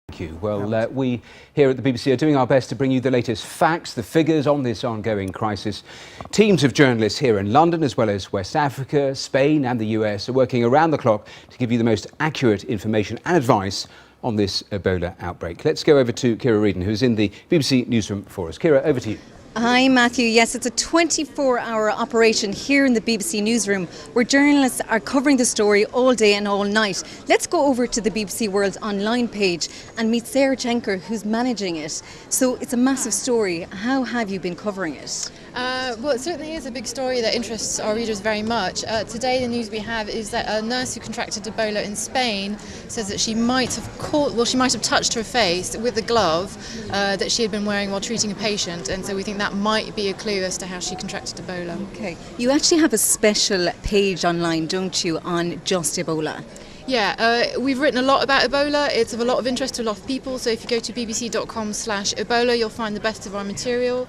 Thank you. Well, we here at the BBC are doing our best to bring you the latest facts, the figures on this ongoing crisis. Teams of journalists here in London, as well as West Africa, Spain and the US, are working around the clock to give you the most accurate information and advice on this Ebola outbreak. Let's go over to Kira Reedon, who's in the BBC newsroom for us. Kira, over to you. Hi Matthew, yes, it's a 24-hour operation here in the BBC newsroom where journalists are covering the story all day and all night. Let's go over to the BBC World's online page and meet Sarah Jenker, who's managing it. So it's a massive story. How have you been covering it? Well, it certainly is a big story that interests our readers very much. Today the news we have is that a nurse who contracted Ebola in Spain says that she might have touched her face with a glove that she had been wearing while treating a patient, and so we think that might be a clue as to how she contracted Ebola. Okay. You actually have a special page online, don't you, on just Ebola? Yeah, we've written a lot about Ebola. It's of a lot of interest to a lot of people, so if you go to bbc.com/Ebola, you'll find the best of our material.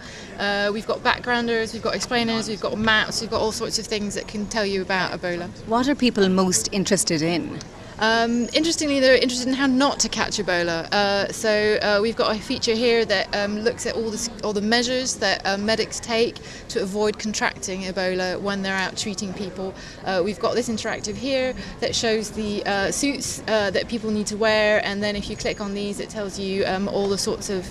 We've got backgrounders, we've got explainers, we've got maps, we've got all sorts of things that can tell you about Ebola. What are people most interested in? Interestingly, they're interested in how not to catch Ebola. So we've got a feature here that looks at all the measures that medics take to avoid contracting Ebola when they're out treating people. We've got this interactive here that shows the suits that people need to wear, and then if you click on these, it tells you all the sorts of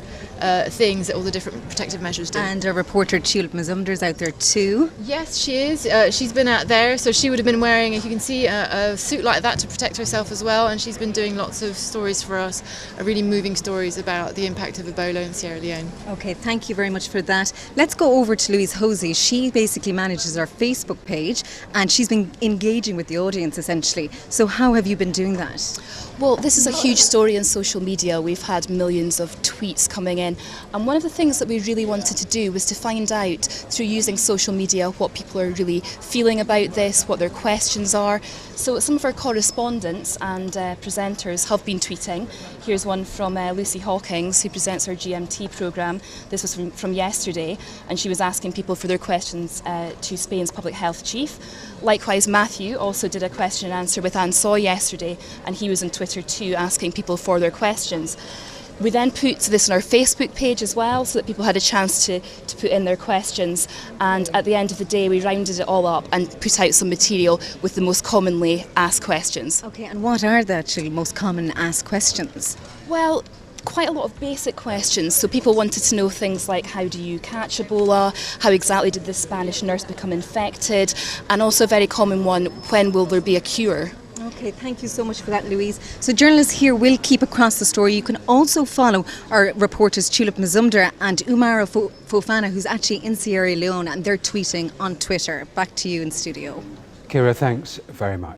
things that all the different protective measures do. And our reporter Tulip Mazumder's out there too. Yes, she is. She's been out there, so she would have been wearing, as you can see, a suit like that to protect herself as well, and she's been doing lots of stories for us, really moving stories about the impact of Ebola in Sierra Leone. Okay, thank you very much for that. Let's go over to Louise Hosey. She basically manages our Facebook page and she's been engaging with the audience essentially. So how have you been doing that? Well, this is a huge story on social media. We've had millions of tweets coming in, and one of the things that we really wanted to do was to find out through using social media what people are really feeling about this, what their questions are. So some of our correspondents and presenters have been tweeting. Here's one from Lucy Hawkins, who presents our GMT programme. This was from yesterday, and she was asking people for their questions to Spain's public health chief. Likewise, Matthew also did a question and answer with Anne Soy yesterday, and he was on Twitter too, asking people for their questions. We then put this on our Facebook page as well, so that people had a chance to put in their questions, and at the end of the day we rounded it all up and put out some material with the most commonly asked questions. Okay, and what are the actually most common asked questions? Well, quite a lot of basic questions. So people wanted to know things like, how do you catch Ebola? How exactly did this Spanish nurse become infected? And also a very common one, when will there be a cure? Okay, thank you so much for that, Louise. So journalists here will keep across the story. You can also follow our reporters Tulip Mazumder and Umara Fofana, who's actually in Sierra Leone, and they're tweeting on Twitter. Back to you in studio. Kira, thanks very much.